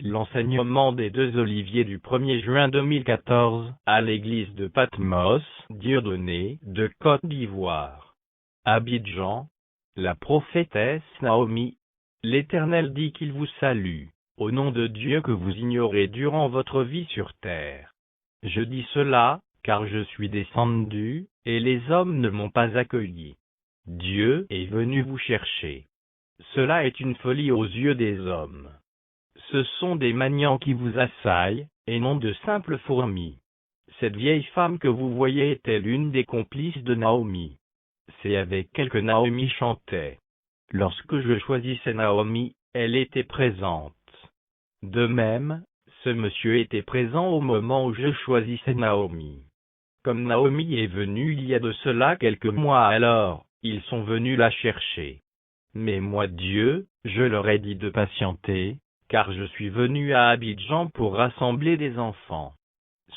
L'enseignement des 2 Olivier du 1er juin 2014 à l'église de Patmos, Dieudonné, de Côte d'Ivoire. Abidjan. La prophétesse Naomi. L'Éternel dit qu'il vous salue, au nom de Dieu que vous ignorez durant votre vie sur terre. Je dis cela, car je suis descendu, et les hommes ne m'ont pas accueilli. Dieu est venu vous chercher. Cela est une folie aux yeux des hommes. Ce sont des maniants qui vous assaillent, et non de simples fourmis. Cette vieille femme que vous voyez était l'une des complices de Naomi. C'est avec elle que Naomi chantait. Lorsque je choisissais Naomi, elle était présente. De même, ce monsieur était présent au moment où je choisissais Naomi. Comme Naomi est venue il y a de cela quelques mois alors, ils sont venus la chercher. Mais moi Dieu, je leur ai dit de patienter, car je suis venu à Abidjan pour rassembler des enfants.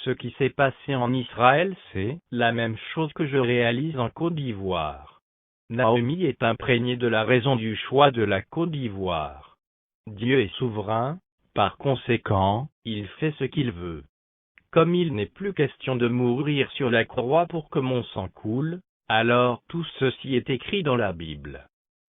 Ce qui s'est passé en Israël c'est la même chose que je réalise en Côte d'Ivoire. Naomi est imprégnée de la raison du choix de la Côte d'Ivoire. Dieu est souverain, par conséquent, il fait ce qu'il veut. Comme il n'est plus question de mourir sur la croix pour que mon sang coule, alors tout ceci est écrit dans la Bible.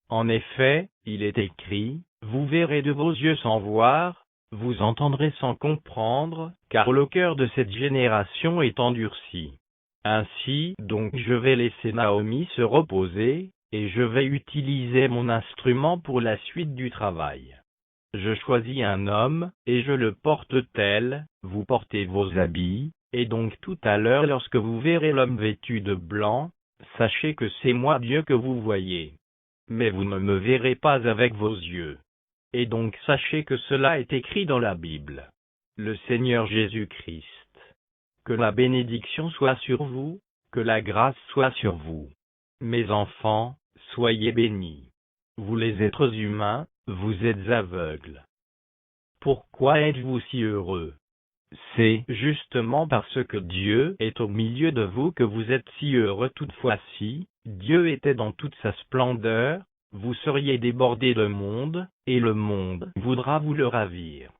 En effet, il est écrit, vous verrez de vos yeux sans voir, vous entendrez sans comprendre, car le cœur de cette génération est endurci. Ainsi donc je vais laisser Naomi se reposer, et je vais utiliser mon instrument pour la suite du travail. Je choisis un homme, et je le porte tel, vous portez vos habits, et donc tout à l'heure lorsque vous verrez l'homme vêtu de blanc, sachez que c'est moi Dieu que vous voyez. Mais vous ne me verrez pas avec vos yeux. Et donc sachez que cela est écrit dans la Bible. Le Seigneur Jésus-Christ. Que la bénédiction soit sur vous, que la grâce soit sur vous. Mes enfants, soyez bénis. Vous les êtres humains, vous êtes aveugles. Pourquoi êtes-vous si heureux? C'est justement parce que Dieu est au milieu de vous que vous êtes si heureux. Toutefois si Dieu était dans toute sa splendeur, vous seriez débordés de monde, et le monde voudra vous le ravir.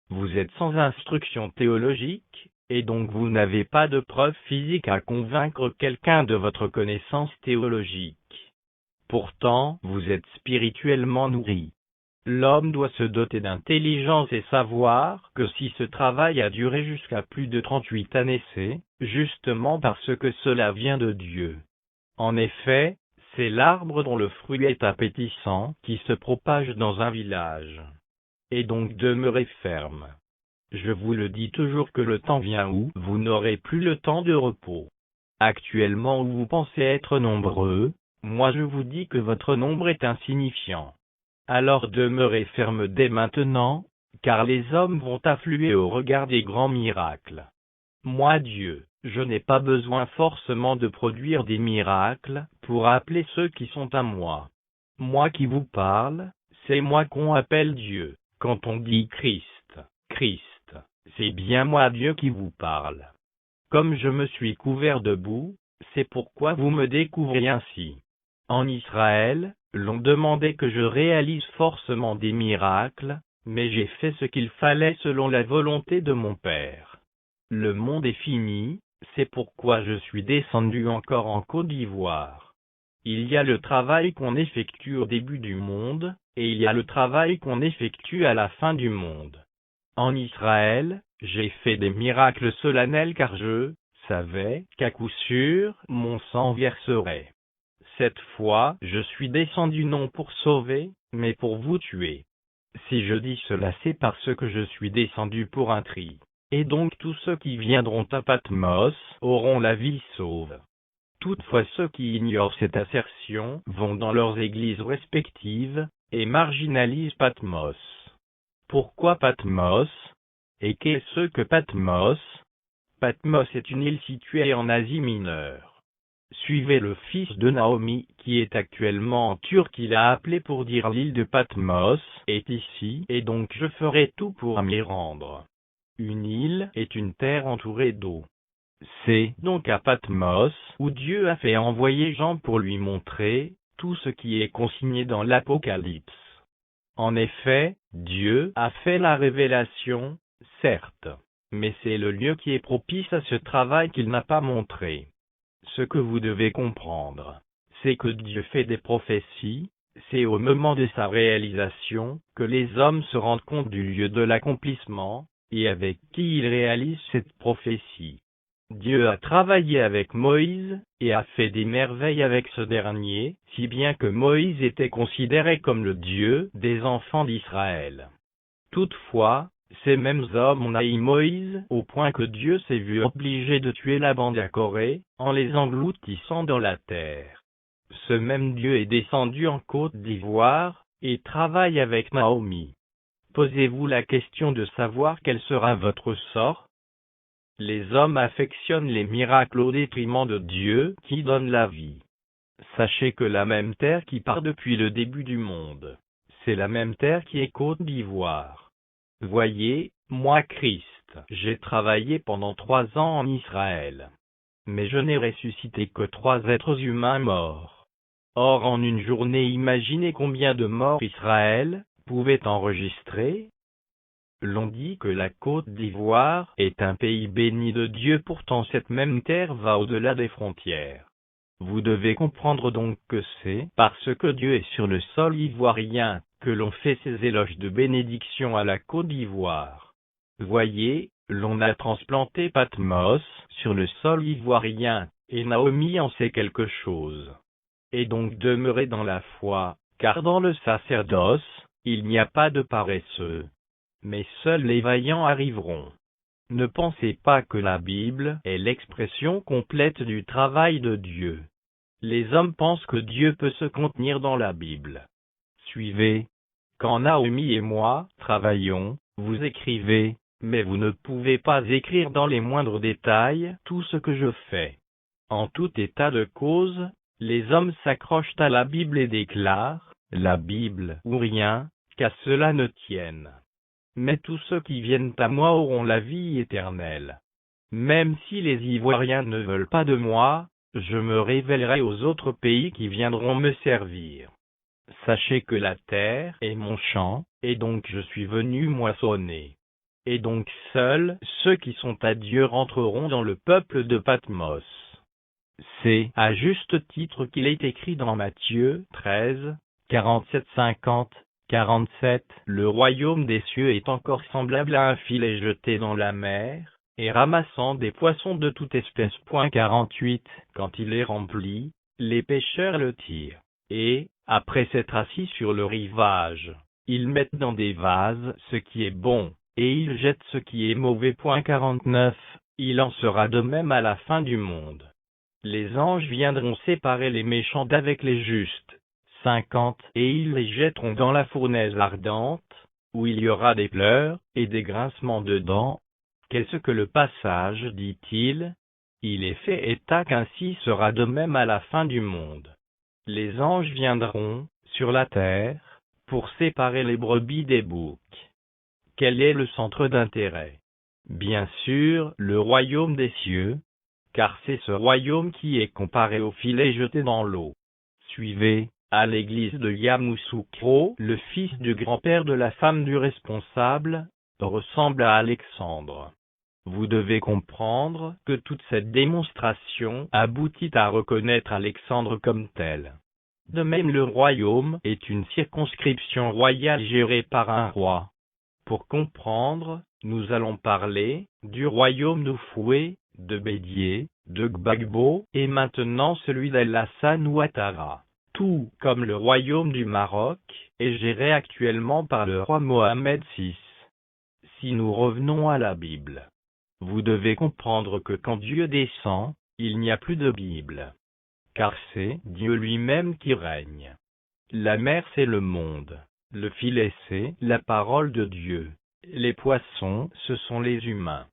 Vous êtes sans instruction théologique, et donc vous n'avez pas de preuve physique à convaincre quelqu'un de votre connaissance théologique. Pourtant, vous êtes spirituellement nourris. L'homme doit se doter d'intelligence et savoir que si ce travail a duré jusqu'à plus de 38 années c'est, justement parce que cela vient de Dieu. En effet, c'est l'arbre dont le fruit est appétissant qui se propage dans un village. Et donc demeurez ferme. Je vous le dis toujours que le temps vient où vous n'aurez plus le temps de repos. Actuellement où vous pensez être nombreux, moi je vous dis que votre nombre est insignifiant. Alors demeurez ferme dès maintenant, car les hommes vont affluer au regard des grands miracles. Moi Dieu, je n'ai pas besoin forcément de produire des miracles pour appeler ceux qui sont à moi. Moi qui vous parle, c'est moi qu'on appelle Dieu. Quand on dit Christ, c'est bien moi Dieu qui vous parle. Comme je me suis couvert de boue, c'est pourquoi vous me découvrez ainsi. En Israël, l'on demandait que je réalise forcément des miracles, mais j'ai fait ce qu'il fallait selon la volonté de mon Père. Le monde est fini, c'est pourquoi je suis descendu encore en Côte d'Ivoire. Il y a le travail qu'on effectue au début du monde, et il y a le travail qu'on effectue à la fin du monde. En Israël, j'ai fait des miracles solennels car je savais qu'à coup sûr, mon sang verserait. Cette fois, je suis descendu non pour sauver, mais pour vous tuer. Si je dis cela c'est parce que je suis descendu pour un tri. Et donc tous ceux qui viendront à Patmos auront la vie sauve. Toutefois ceux qui ignorent cette assertion vont dans leurs églises respectives, et marginalisent Patmos. Pourquoi Patmos? Et qu'est-ce que Patmos? Patmos est une île située en Asie mineure. Suivez le fils de Naomi qui est actuellement en Turquie l'a appelé pour dire l'île de Patmos est ici et donc je ferai tout pour m'y rendre. Une île est une terre entourée d'eau. C'est donc à Patmos où Dieu a fait envoyer Jean pour lui montrer tout ce qui est consigné dans l'Apocalypse. En effet, Dieu a fait la révélation, certes, mais c'est le lieu qui est propice à ce travail qu'il n'a pas montré. Ce que vous devez comprendre, c'est que Dieu fait des prophéties, c'est au moment de sa réalisation que les hommes se rendent compte du lieu de l'accomplissement, et avec qui il réalise cette prophétie. Dieu a travaillé avec Moïse, et a fait des merveilles avec ce dernier, si bien que Moïse était considéré comme le Dieu des enfants d'Israël. Toutefois, ces mêmes hommes ont haï Moïse, au point que Dieu s'est vu obligé de tuer la bande à Corée, en les engloutissant dans la terre. Ce même Dieu est descendu en Côte d'Ivoire, et travaille avec Naomi. Posez-vous la question de savoir quelle sera votre sort? Les hommes affectionnent les miracles au détriment de Dieu qui donne la vie. Sachez que la même terre qui part depuis le début du monde, c'est la même terre qui est Côte d'Ivoire. Voyez, moi Christ, j'ai travaillé pendant 3 ans en Israël. Mais je n'ai ressuscité que 3 êtres humains morts. Or en une journée, imaginez combien de morts Israël pouvait enregistrer. L'on dit que la Côte d'Ivoire est un pays béni de Dieu, pourtant cette même terre va au-delà des frontières. Vous devez comprendre donc que c'est parce que Dieu est sur le sol ivoirien que l'on fait ces éloges de bénédiction à la Côte d'Ivoire. Voyez, l'on a transplanté Patmos sur le sol ivoirien, et Naomi en sait quelque chose. Et donc demeurez dans la foi, car dans le sacerdoce, il n'y a pas de paresseux. Mais seuls les vaillants arriveront. Ne pensez pas que la Bible est l'expression complète du travail de Dieu. Les hommes pensent que Dieu peut se contenir dans la Bible. Suivez. Quand Naomi et moi travaillons, vous écrivez, mais vous ne pouvez pas écrire dans les moindres détails tout ce que je fais. En tout état de cause, les hommes s'accrochent à la Bible et déclarent, la Bible ou rien, qu'à cela ne tienne. Mais tous ceux qui viennent à moi auront la vie éternelle. Même si les Ivoiriens ne veulent pas de moi, je me révélerai aux autres pays qui viendront me servir. Sachez que la terre est mon champ, et donc je suis venu moissonner. Et donc seuls ceux qui sont à Dieu rentreront dans le peuple de Patmos. C'est à juste titre qu'il est écrit dans Matthieu 13, 47-50. 47. Le royaume des cieux est encore semblable à un filet jeté dans la mer, et ramassant des poissons de toute espèce. 48. Quand il est rempli, les pêcheurs le tirent, et, après s'être assis sur le rivage, ils mettent dans des vases ce qui est bon, et ils jettent ce qui est mauvais. 49. Il en sera de même à la fin du monde. Les anges viendront séparer les méchants d'avec les justes. 50. Et ils les jetteront dans la fournaise ardente, où il y aura des pleurs, et des grincements de dents. Qu'est-ce que le passage dit-il? Il est fait et tac, ainsi sera de même à la fin du monde. Les anges viendront, sur la terre, pour séparer les brebis des boucs. Quel est le centre d'intérêt? Bien sûr, le royaume des cieux, car c'est ce royaume qui est comparé au filet jeté dans l'eau. Suivez. À l'église de Yamoussoukro, le fils du grand-père de la femme du responsable, ressemble à Alexandre. Vous devez comprendre que toute cette démonstration aboutit à reconnaître Alexandre comme tel. De même, le royaume est une circonscription royale gérée par un roi. Pour comprendre, nous allons parler du royaume d'Oufoué, de Bédié, de Gbagbo, et maintenant celui d'Alassane Ouattara. Tout comme le royaume du Maroc est géré actuellement par le roi Mohamed VI. Si nous revenons à la Bible, vous devez comprendre que quand Dieu descend, il n'y a plus de Bible. Car c'est Dieu lui-même qui règne. La mer c'est le monde, le filet c'est la parole de Dieu, les poissons ce sont les humains.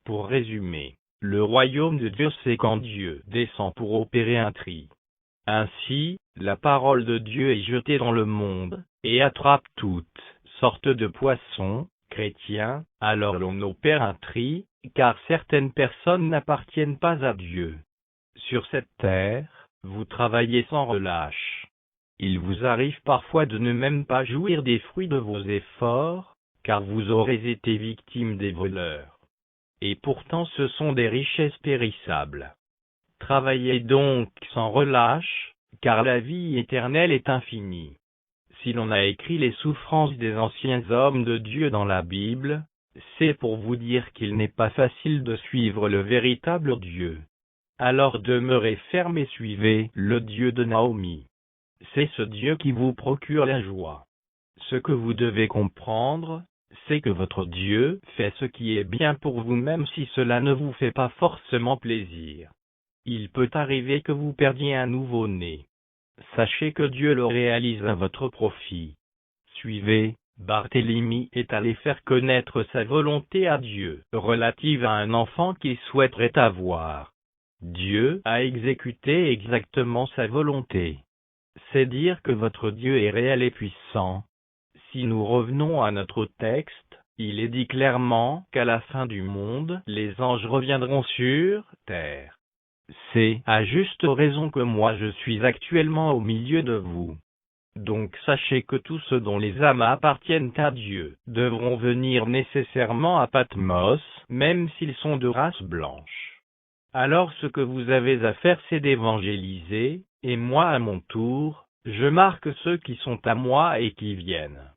Pour résumer, le royaume de Dieu c'est quand Dieu descend pour opérer un tri. Ainsi, la parole de Dieu est jetée dans le monde, et attrape toutes sortes de poissons, chrétiens, alors l'on opère un tri, car certaines personnes n'appartiennent pas à Dieu. Sur cette terre, vous travaillez sans relâche. Il vous arrive parfois de ne même pas jouir des fruits de vos efforts, car vous aurez été victime des voleurs. Et pourtant ce sont des richesses périssables. Travaillez donc sans relâche, car la vie éternelle est infinie. Si l'on a écrit les souffrances des anciens hommes de Dieu dans la Bible, c'est pour vous dire qu'il n'est pas facile de suivre le véritable Dieu. Alors demeurez ferme et suivez le Dieu de Naomi. C'est ce Dieu qui vous procure la joie. Ce que vous devez comprendre, c'est que votre Dieu fait ce qui est bien pour vous même si cela ne vous fait pas forcément plaisir. Il peut arriver que vous perdiez un nouveau-né. Sachez que Dieu le réalise à votre profit. Suivez, Barthélemy est allé faire connaître sa volonté à Dieu, relative à un enfant qu'il souhaiterait avoir. Dieu a exécuté exactement sa volonté. C'est dire que votre Dieu est réel et puissant. Si nous revenons à notre texte, il est dit clairement qu'à la fin du monde, les anges reviendront sur terre. C'est à juste raison que moi je suis actuellement au milieu de vous. Donc sachez que tous ceux dont les âmes appartiennent à Dieu devront venir nécessairement à Patmos, même s'ils sont de race blanche. Alors ce que vous avez à faire c'est d'évangéliser, et moi à mon tour, je marque ceux qui sont à moi et qui viennent.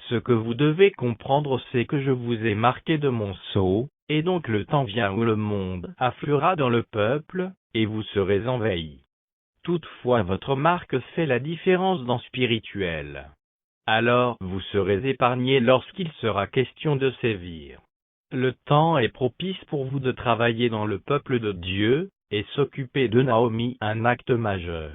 Ce que vous devez comprendre c'est que je vous ai marqué de mon sceau, et donc le temps vient où le monde affluera dans le peuple, et vous serez envahis. Toutefois votre marque fait la différence dans spirituel. Alors vous serez épargnés lorsqu'il sera question de sévir. Le temps est propice pour vous de travailler dans le peuple de Dieu, et s'occuper de Naomi un acte majeur.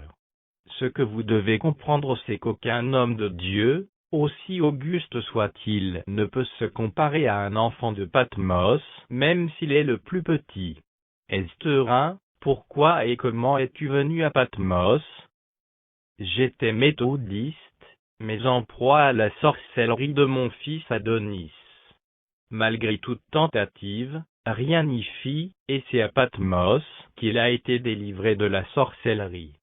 Ce que vous devez comprendre c'est qu'aucun homme de Dieu, aussi auguste soit-il, ne peut se comparer à un enfant de Patmos, même s'il est le plus petit. Esther, pourquoi et comment es-tu venu à Patmos? J'étais méthodiste, mais en proie à la sorcellerie de mon fils Adonis. Malgré toute tentative, rien n'y fit, et c'est à Patmos qu'il a été délivré de la sorcellerie.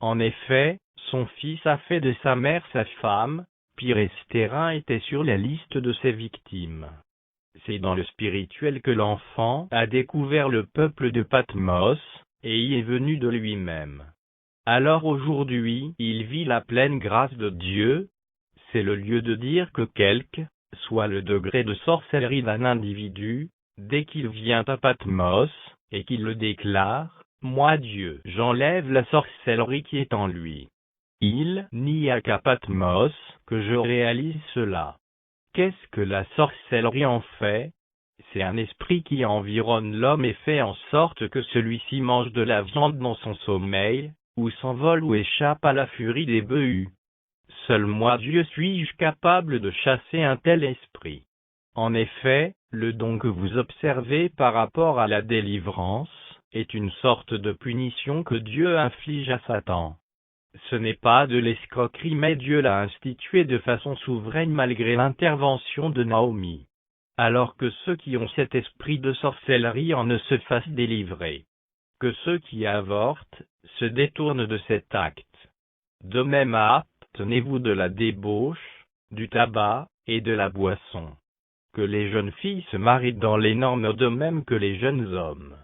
En effet, son fils a fait de sa mère sa femme, pire Esther était sur la liste de ses victimes. C'est dans le spirituel que l'enfant a découvert le peuple de Patmos, et y est venu de lui-même. Alors aujourd'hui, il vit la pleine grâce de Dieu. C'est le lieu de dire que quel que soit le degré de sorcellerie d'un individu, dès qu'il vient à Patmos, et qu'il le déclare, moi Dieu, j'enlève la sorcellerie qui est en lui. Il n'y a qu'à Patmos que je réalise cela. Qu'est-ce que la sorcellerie en fait? C'est un esprit qui environne l'homme et fait en sorte que celui-ci mange de la viande dans son sommeil, ou s'envole ou échappe à la furie des bœufs. Seul moi Dieu suis-je capable de chasser un tel esprit. En effet, le don que vous observez par rapport à la délivrance, est une sorte de punition que Dieu inflige à Satan. Ce n'est pas de l'escroquerie mais Dieu l'a institué de façon souveraine malgré l'intervention de Naomi. Alors que ceux qui ont cet esprit de sorcellerie en ne se fassent délivrer. Que ceux qui avortent, se détournent de cet acte. De même abstenez-vous de la débauche, du tabac, et de la boisson. Que les jeunes filles se marient dans les normes de même que les jeunes hommes.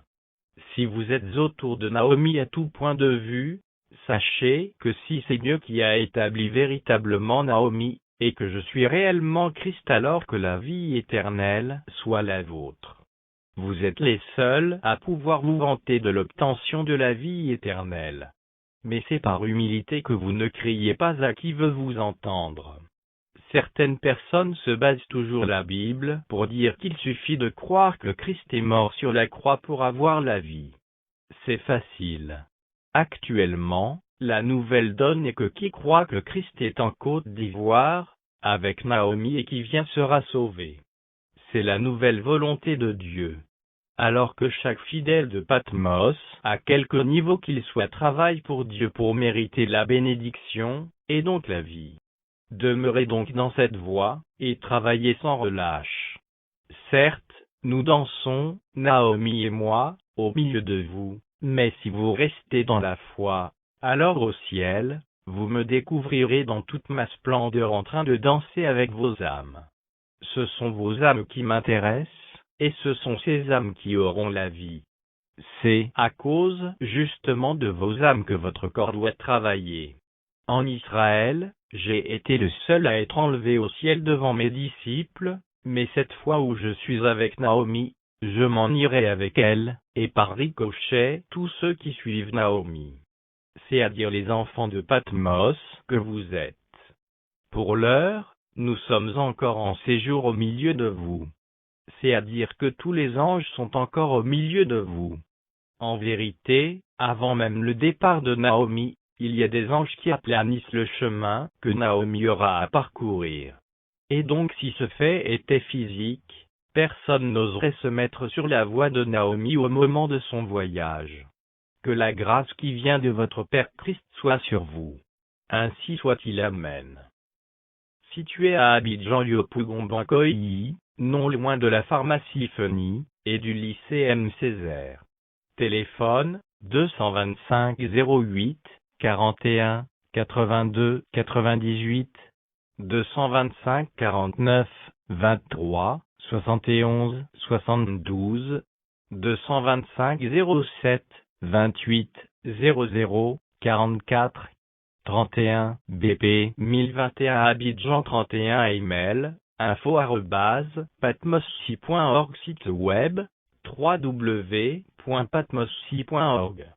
Si vous êtes autour de Naomi à tout point de vue, sachez que si c'est Dieu qui a établi véritablement Naomi, et que je suis réellement Christ alors que la vie éternelle soit la vôtre. Vous êtes les seuls à pouvoir vous vanter de l'obtention de la vie éternelle. Mais c'est par humilité que vous ne criez pas à qui veut vous entendre. Certaines personnes se basent toujours la Bible pour dire qu'il suffit de croire que Christ est mort sur la croix pour avoir la vie. C'est facile. Actuellement, la nouvelle donne est que qui croit que Christ est en Côte d'Ivoire, avec Naomi et qui vient sera sauvé. C'est la nouvelle volonté de Dieu. Alors que chaque fidèle de Patmos, à quelque niveau qu'il soit, travaille pour Dieu pour mériter la bénédiction, et donc la vie. Demeurez donc dans cette voie, et travaillez sans relâche. Certes, nous dansons, Naomi et moi, au milieu de vous, mais si vous restez dans la foi, alors au ciel, Vous me découvrirez dans toute ma splendeur en train de danser avec vos âmes. Ce sont vos âmes qui m'intéressent, et ce sont ces âmes qui auront la vie. C'est à cause justement de vos âmes que votre corps doit travailler. En Israël, j'ai été le seul à être enlevé au ciel devant mes disciples, mais cette fois où je suis avec Naomi, je m'en irai avec elle, et par ricochet tous ceux qui suivent Naomi. C'est-à-dire les enfants de Patmos que vous êtes. Pour l'heure, nous sommes encore en séjour au milieu de vous. C'est-à-dire que tous les anges sont encore au milieu de vous. En vérité, avant même le départ de Naomi, il y a des anges qui aplanissent le chemin que Naomi aura à parcourir. Et donc si ce fait était physique, personne n'oserait se mettre sur la voie de Naomi au moment de son voyage. Que la grâce qui vient de votre Père Christ soit sur vous. Ainsi soit-il. Amen. Situé à Abidjan Yopougon-Bankoyi, non loin de la pharmacie Feni, et du lycée M. Césaire. Téléphone, 225 08, 41, 82, 98, 225 49, 23, 71, 72, 225 07, 28, 00, 44, 31, BP 1021 Abidjan 31 email, info@patmossi.org Site web, www.patmossi.org